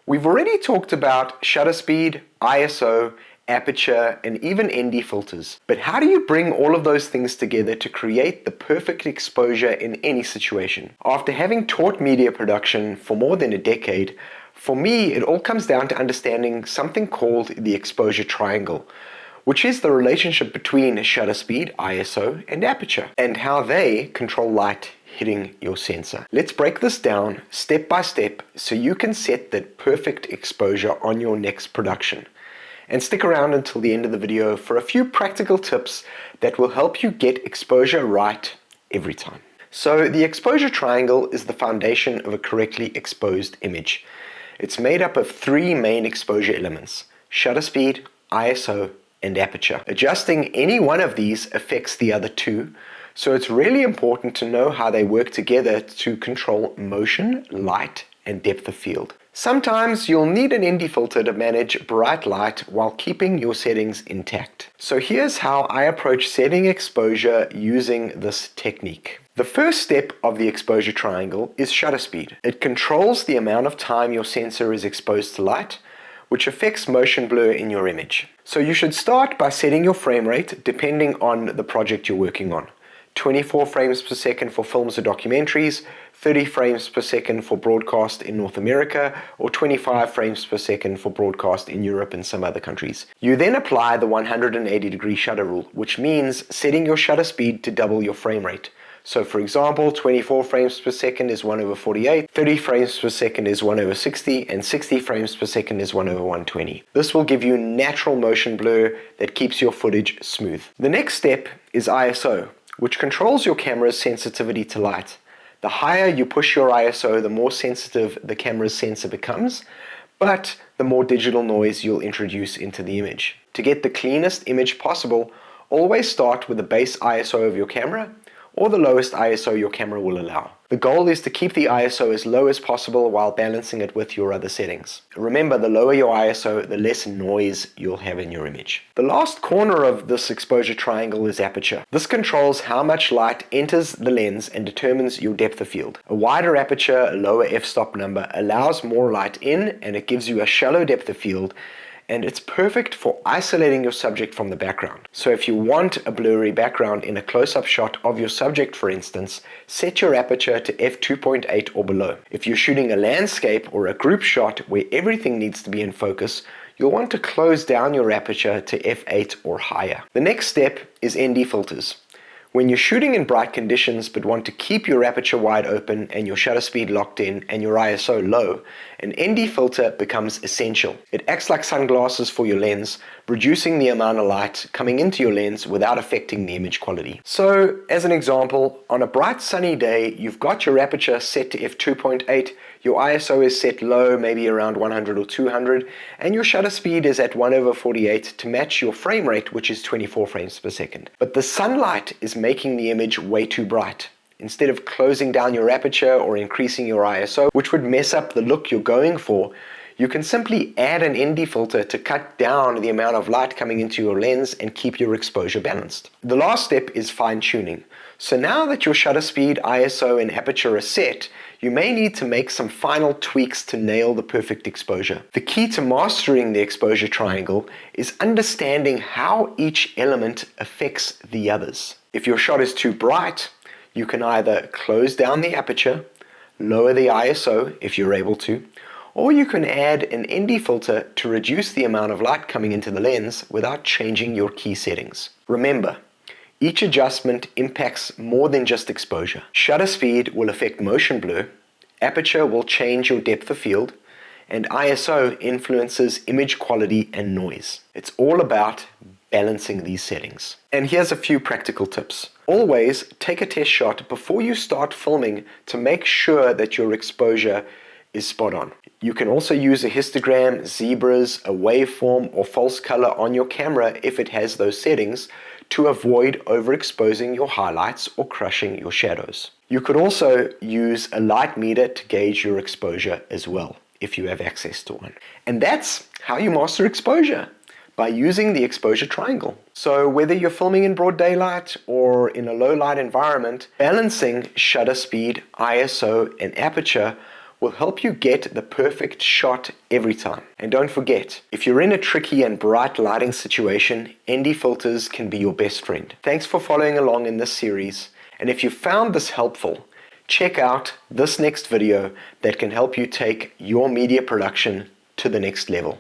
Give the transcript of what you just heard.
We've already talked about shutter speed, ISO, aperture, and even ND filters. But how do you bring all of those things together to create the perfect exposure in any situation? After having taught media production for more than a decade, for me, it all comes down to understanding something called the exposure triangle, which is the relationship between shutter speed, ISO, and aperture, and how they control light hitting your sensor. Let's break this down step by step so you can set that perfect exposure on your next production. And stick around until the end of the video for a few practical tips that will help you get exposure right every time. So the exposure triangle is the foundation of a correctly exposed image. It's made up of three main exposure elements: shutter speed, ISO, and aperture. Adjusting any one of these affects the other two, so it's really important to know how they work together to control motion, light, and depth of field. Sometimes you'll need an ND filter to manage bright light while keeping your settings intact. So here's how I approach setting exposure using this technique. The first step of the exposure triangle is shutter speed. It controls the amount of time your sensor is exposed to light, which affects motion blur in your image. So you should start by setting your frame rate depending on the project you're working on. 24 frames per second for films or documentaries, 30 frames per second for broadcast in North America, or 25 frames per second for broadcast in Europe and some other countries. You then apply the 180-degree shutter rule, which means setting your shutter speed to double your frame rate. So for example, 24 frames per second is 1/48, 30 frames per second is 1/60, and 60 frames per second is 1/120. This will give you natural motion blur that keeps your footage smooth. The next step is ISO, which controls your camera's sensitivity to light. The higher you push your ISO, the more sensitive the camera's sensor becomes, but the more digital noise you'll introduce into the image. To get the cleanest image possible, always start with the base ISO of your camera, or the lowest ISO your camera will allow. The goal is to keep the ISO as low as possible while balancing it with your other settings. Remember, the lower your ISO, the less noise you'll have in your image. The last corner of this exposure triangle is aperture. This controls how much light enters the lens and determines your depth of field. A wider aperture, a lower f-stop number, allows more light in, and it gives you a shallow depth of field, and it's perfect for isolating your subject from the background. So if you want a blurry background in a close-up shot of your subject, for instance, set your aperture to f2.8 or below. If you're shooting a landscape or a group shot where everything needs to be in focus, you'll want to close down your aperture to f8 or higher. The next step is ND filters. When you're shooting in bright conditions but want to keep your aperture wide open and your shutter speed locked in and your ISO low, an ND filter becomes essential. It acts like sunglasses for your lens, reducing the amount of light coming into your lens without affecting the image quality. So, as an example, on a bright sunny day, you've got your aperture set to f2.8, your ISO is set low, maybe around 100 or 200, and your shutter speed is at 1/48 to match your frame rate, which is 24 frames per second. But the sunlight is making the image way too bright. Instead of closing down your aperture or increasing your ISO, which would mess up the look you're going for, you can simply add an ND filter to cut down the amount of light coming into your lens and keep your exposure balanced. The last step is fine-tuning. So now that your shutter speed, ISO, and aperture are set, you may need to make some final tweaks to nail the perfect exposure. The key to mastering the exposure triangle is understanding how each element affects the others. If your shot is too bright, you can either close down the aperture, lower the ISO if you're able to, or you can add an ND filter to reduce the amount of light coming into the lens without changing your key settings. Remember, each adjustment impacts more than just exposure. Shutter speed will affect motion blur, aperture will change your depth of field, and ISO influences image quality and noise. It's all about balancing these settings. And here's a few practical tips. Always take a test shot before you start filming to make sure that your exposure is spot on. You can also use a histogram, zebras, a waveform, or false color on your camera if it has those settings to avoid overexposing your highlights or crushing your shadows. You could also use a light meter to gauge your exposure as well, if you have access to one. And that's how you master exposure, by using the exposure triangle. So whether you're filming in broad daylight or in a low light environment, balancing shutter speed, ISO, and aperture will help you get the perfect shot every time. And don't forget, if you're in a tricky and bright lighting situation, ND filters can be your best friend. Thanks for following along in this series, and if you found this helpful, check out this next video that can help you take your media production to the next level.